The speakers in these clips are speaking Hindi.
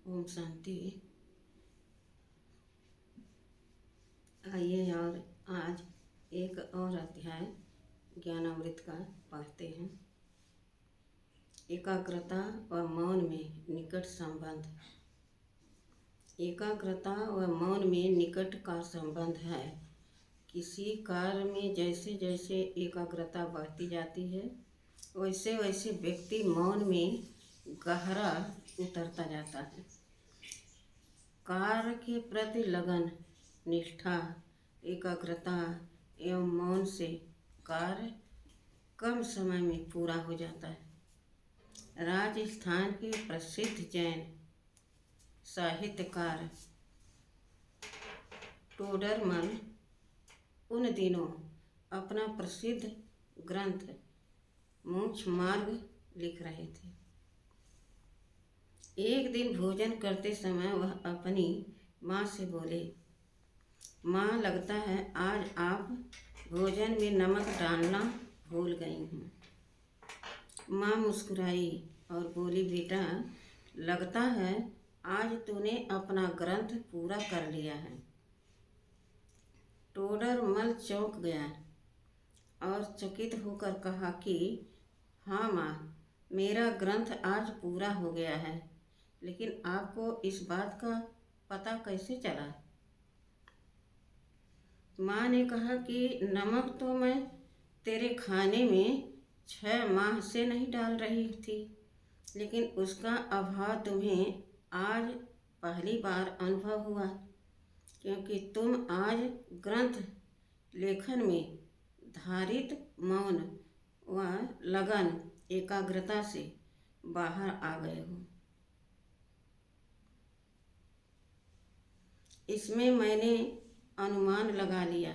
ओम शांति। आइए और आज एक और अध्याय ज्ञानामृत का पढ़ते हैं। एकाग्रता व मौन में निकट संबंध। एकाग्रता व मौन में निकट का संबंध है। किसी कार्य में जैसे जैसे एकाग्रता बढ़ती जाती है वैसे वैसे व्यक्ति मौन में गहरा उतरता जाता है। कार्य के प्रति लगन, निष्ठा, एकाग्रता एवं मौन से कार्य कम समय में पूरा हो जाता है। राजस्थान के प्रसिद्ध जैन साहित्यकार टोडरमल उन दिनों अपना प्रसिद्ध ग्रंथ मोक्ष मार्ग लिख रहे थे। एक दिन भोजन करते समय वह अपनी माँ से बोले, माँ, लगता है आज आप भोजन में नमक डालना भूल गई हूँ। माँ मुस्कुराई और बोली, बेटा, लगता है आज तूने अपना ग्रंथ पूरा कर लिया है। टोडरमल चौंक गया और चकित होकर कहा कि हाँ माँ, मेरा ग्रंथ आज पूरा हो गया है, लेकिन आपको इस बात का पता कैसे चला? माँ ने कहा कि नमक तो मैं तेरे खाने में 6 माह से नहीं डाल रही थी, लेकिन उसका अभाव तुम्हें आज पहली बार अनुभव हुआ, क्योंकि तुम आज ग्रंथ लेखन में धारित मौन व लगन एकाग्रता से बाहर आ गए हो। इसमें मैंने अनुमान लगा लिया।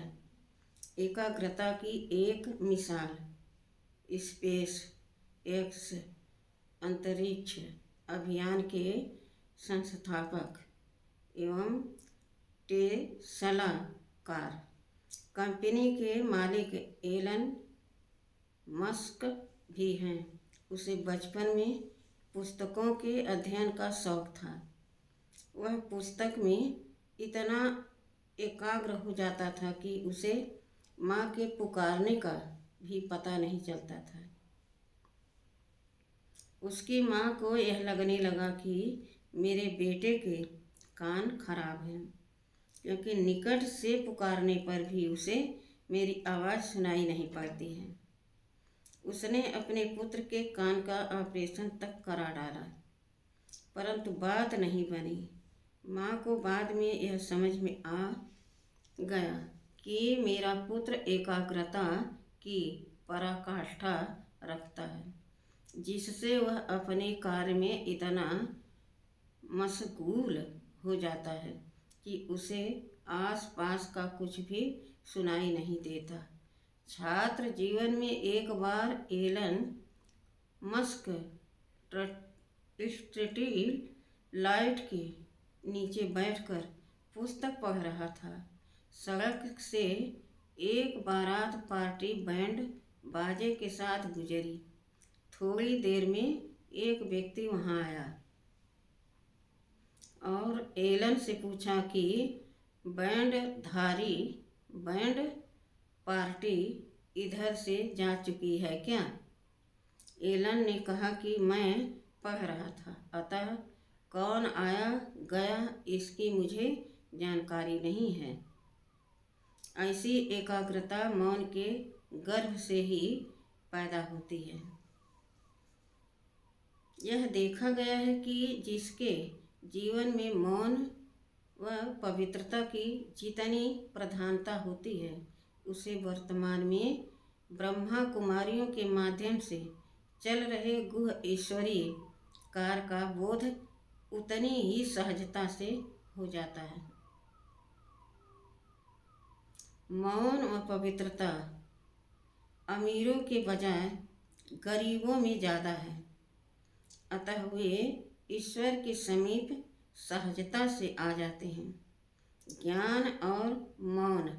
एकाग्रता की एक मिसाल स्पेस एक्स अंतरिक्ष अभियान के संस्थापक एवं टेस्ला कार कंपनी के मालिक एलन मस्क भी हैं। उसे बचपन में पुस्तकों के अध्ययन का शौक था। वह पुस्तक में इतना एकाग्र हो जाता था कि उसे माँ के पुकारने का भी पता नहीं चलता था। उसकी माँ को यह लगने लगा कि मेरे बेटे के कान खराब हैं, क्योंकि निकट से पुकारने पर भी उसे मेरी आवाज़ सुनाई नहीं पड़ती है। उसने अपने पुत्र के कान का ऑपरेशन तक करा डाला, परंतु बात नहीं बनी। माँ को बाद में यह समझ में आ गया कि मेरा पुत्र एकाग्रता की पराकाष्ठा रखता है, जिससे वह अपने कार्य में इतना मशगूल हो जाता है कि उसे आसपास का कुछ भी सुनाई नहीं देता। छात्र जीवन में एक बार एलन मस्क स्ट्रीट लाइट के नीचे बैठकर पुस्तक पढ़ रहा था। सड़क से एक बारात पार्टी बैंड बाजे के साथ गुजरी। थोड़ी देर में एक व्यक्ति वहां आया और एलन से पूछा कि बैंड पार्टी इधर से जा चुकी है क्या? एलन ने कहा कि मैं पढ़ रहा था, अतः कौन आया गया इसकी मुझे जानकारी नहीं है। ऐसी एकाग्रता मौन के गर्भ से ही पैदा होती है। यह देखा गया है कि जिसके जीवन में मौन व पवित्रता की जितनी प्रधानता होती है, उसे वर्तमान में ब्रह्मा कुमारियों के माध्यम से चल रहे गुह ईश्वरीय कार्य का बोध उतनी ही सहजता से हो जाता है। मौन व पवित्रता अमीरों के बजाय गरीबों में ज़्यादा है, अतः वे ईश्वर के समीप सहजता से आ जाते हैं। ज्ञान और मौन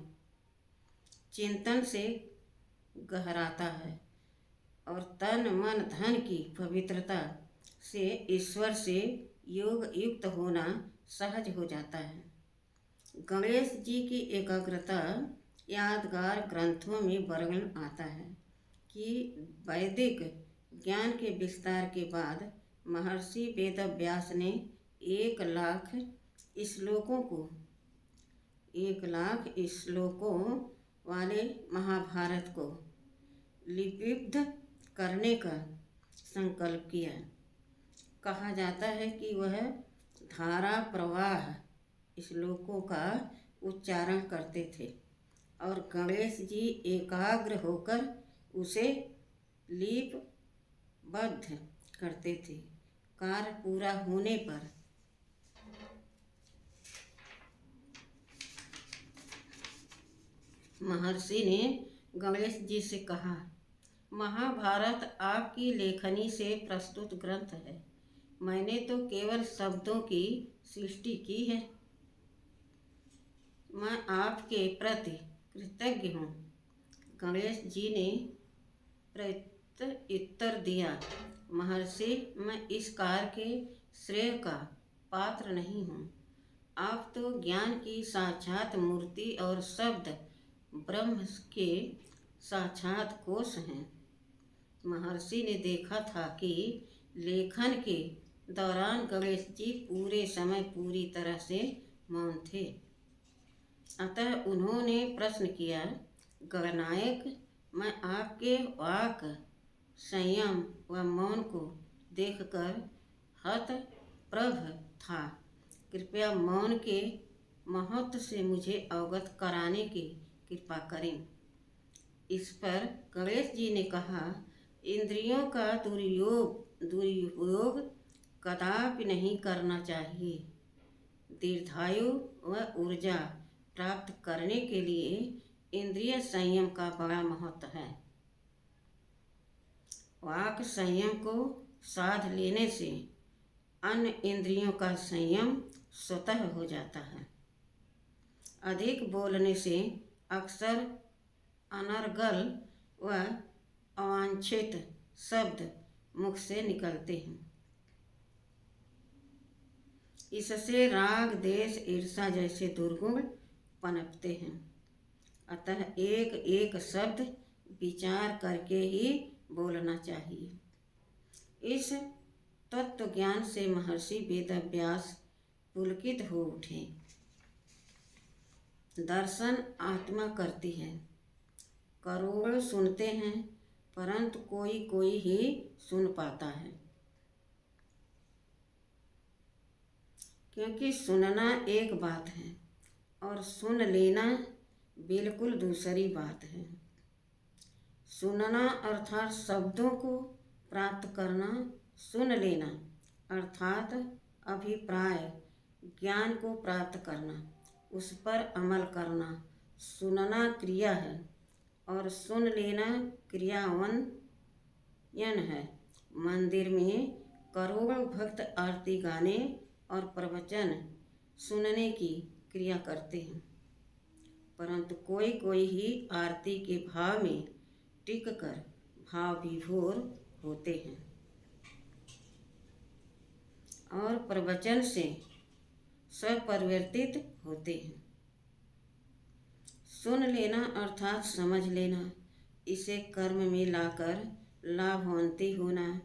चिंतन से गहराता है और तन मन धन की पवित्रता से ईश्वर से योग युक्त होना सहज हो जाता है। गणेश जी की एकाग्रता यादगार ग्रंथों में वर्णन आता है कि वैदिक ज्ञान के विस्तार के बाद महर्षि वेदव्यास ने 1,00,000 श्लोकों वाले महाभारत को लिपिबद्ध करने का संकल्प किया। कहा जाता है कि वह धारा प्रवाह श्लोकों का उच्चारण करते थे और गणेश जी एकाग्र होकर उसे लिपिबद्ध करते थे। कार्य पूरा होने पर महर्षि ने गणेश जी से कहा, महाभारत आपकी लेखनी से प्रस्तुत ग्रंथ है, मैंने तो केवल शब्दों की सृष्टि की है। मैं आपके प्रति कृतज्ञ हूँ। गणेश जी ने प्रत्युत्तर दिया, महर्षि, मैं इस कार्य के श्रेय का पात्र नहीं हूँ। आप तो ज्ञान की साक्षात मूर्ति और शब्द ब्रह्म के साक्षात कोश हैं। महर्षि ने देखा था कि लेखन के दौरान गणेश जी पूरे समय पूरी तरह से मौन थे। अतः उन्होंने प्रश्न किया, गणनायक, मैं आपके वाक संयम व मौन को देखकर हतप्रभ था। कृपया मौन के महत्व से मुझे अवगत कराने की कृपा करें। इस पर गणेश जी ने कहा, इंद्रियों का दुरुपयोग कदापि नहीं करना चाहिए। दीर्घायु व ऊर्जा प्राप्त करने के लिए इंद्रिय संयम का बड़ा महत्व है। वाक संयम को साध लेने से अन्य इंद्रियों का संयम स्वतः हो जाता है। अधिक बोलने से अक्सर अनर्गल व अवांछित शब्द मुख से निकलते हैं। इससे राग, द्वेष, ईर्ष्या जैसे दुर्गुण पनपते हैं। अतः एक एक शब्द विचार करके ही बोलना चाहिए। इस तत्व ज्ञान से महर्षि वेदव्यास पुलकित हो उठे। दर्शन आत्मा करती है। करोड़ों सुनते हैं परंतु कोई कोई ही सुन पाता है, क्योंकि सुनना एक बात है और सुन लेना बिल्कुल दूसरी बात है। सुनना अर्थात शब्दों को प्राप्त करना, सुन लेना अर्थात अभिप्राय ज्ञान को प्राप्त करना, उस पर अमल करना। सुनना क्रिया है और सुन लेना क्रियान्वयन है। मंदिर में करोड़ों भक्त आरती गाने और प्रवचन सुनने की क्रिया करते हैं, परंतु कोई कोई ही आरती के भाव में टिककर भाव विभोर होते हैं और प्रवचन से स्वपरिवर्तित होते हैं। सुन लेना अर्थात समझ लेना, इसे कर्म में लाकर लाभवंती होना।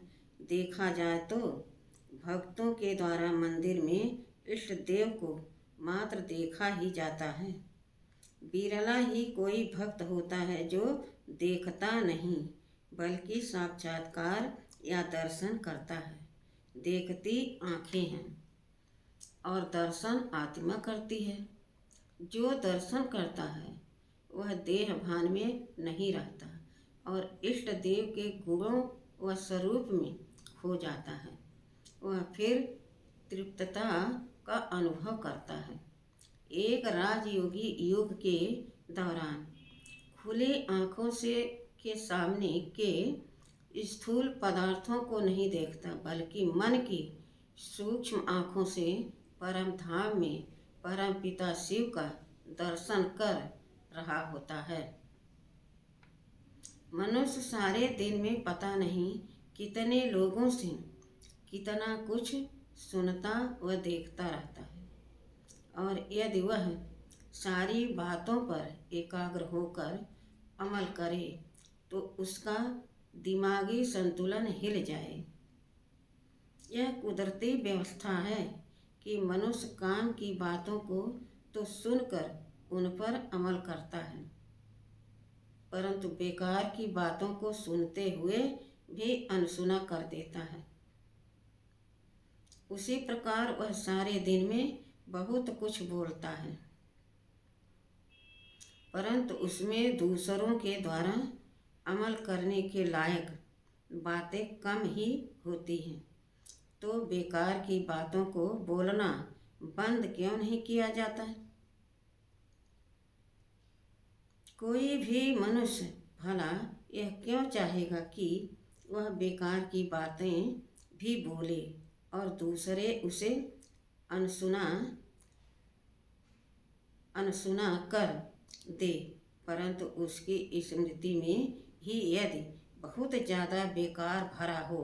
देखा जाए तो भक्तों के द्वारा मंदिर में इष्ट देव को मात्र देखा ही जाता है। बिरला ही कोई भक्त होता है जो देखता नहीं बल्कि साक्षात्कार या दर्शन करता है। देखती आँखें हैं और दर्शन आत्मा करती है। जो दर्शन करता है वह देह भान में नहीं रहता और इष्ट देव के गुणों व स्वरूप में खो जाता है। वह फिर तृप्तता का अनुभव करता है। एक राजयोगी योग के दौरान खुली आँखों से के सामने के स्थूल पदार्थों को नहीं देखता बल्कि मन की सूक्ष्म आँखों से परम धाम में परम पिता शिव का दर्शन कर रहा होता है। मनुष्य सारे दिन में पता नहीं कितने लोगों से कितना कुछ सुनता व देखता रहता है, और यदि वह सारी बातों पर एकाग्र होकर अमल करे तो उसका दिमागी संतुलन हिल जाए। यह कुदरती व्यवस्था है कि मनुष्य कान की बातों को तो सुनकर उन पर अमल करता है, परंतु बेकार की बातों को सुनते हुए भी अनसुना कर देता है। उसी प्रकार वह सारे दिन में बहुत कुछ बोलता है, परंतु उसमें दूसरों के द्वारा अमल करने के लायक बातें कम ही होती हैं। तो बेकार की बातों को बोलना बंद क्यों नहीं किया जाता है? कोई भी मनुष्य भला यह क्यों चाहेगा कि वह बेकार की बातें भी बोले और दूसरे उसे अनसुना कर दे, परंतु उसकी स्मृति में ही यदि बहुत ज़्यादा बेकार भरा हो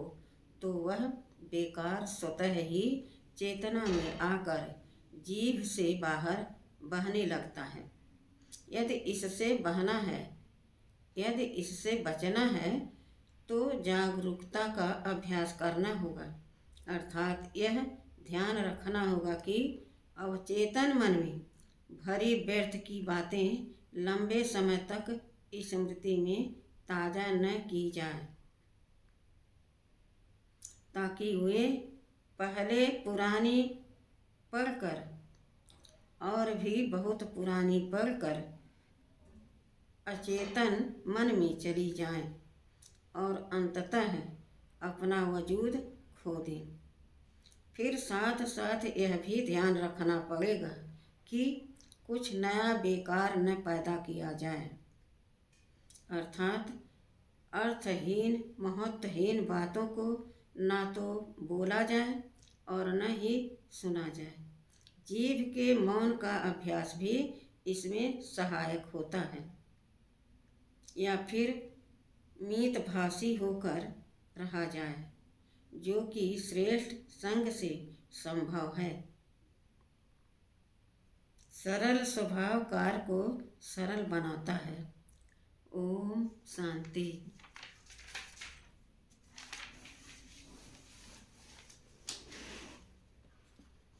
तो वह बेकार स्वतः ही चेतना में आकर जीभ से बाहर बहने लगता है। यदि इससे बचना है तो जागरूकता का अभ्यास करना होगा, अर्थात यह ध्यान रखना होगा कि अवचेतन मन में भरी व्यर्थ की बातें लंबे समय तक स्मृति में ताज़ा न की जाए, ताकि वे पहले पुरानी पढ़कर और भी बहुत पुरानी पढ़कर अचेतन मन में चली जाएं और अंततः अपना वजूद खो दें। फिर साथ साथ यह भी ध्यान रखना पड़ेगा कि कुछ नया बेकार न पैदा किया जाए, अर्थात अर्थहीन महत्वहीन बातों को ना तो बोला जाए और न ही सुना जाए। जीभ के मौन का अभ्यास भी इसमें सहायक होता है, या फिर मितभाषी होकर रहा जाए, जो कि श्रेष्ठ संग से संभव है। सरल स्वभाव कार्य को सरल बनाता है। ओम शांति।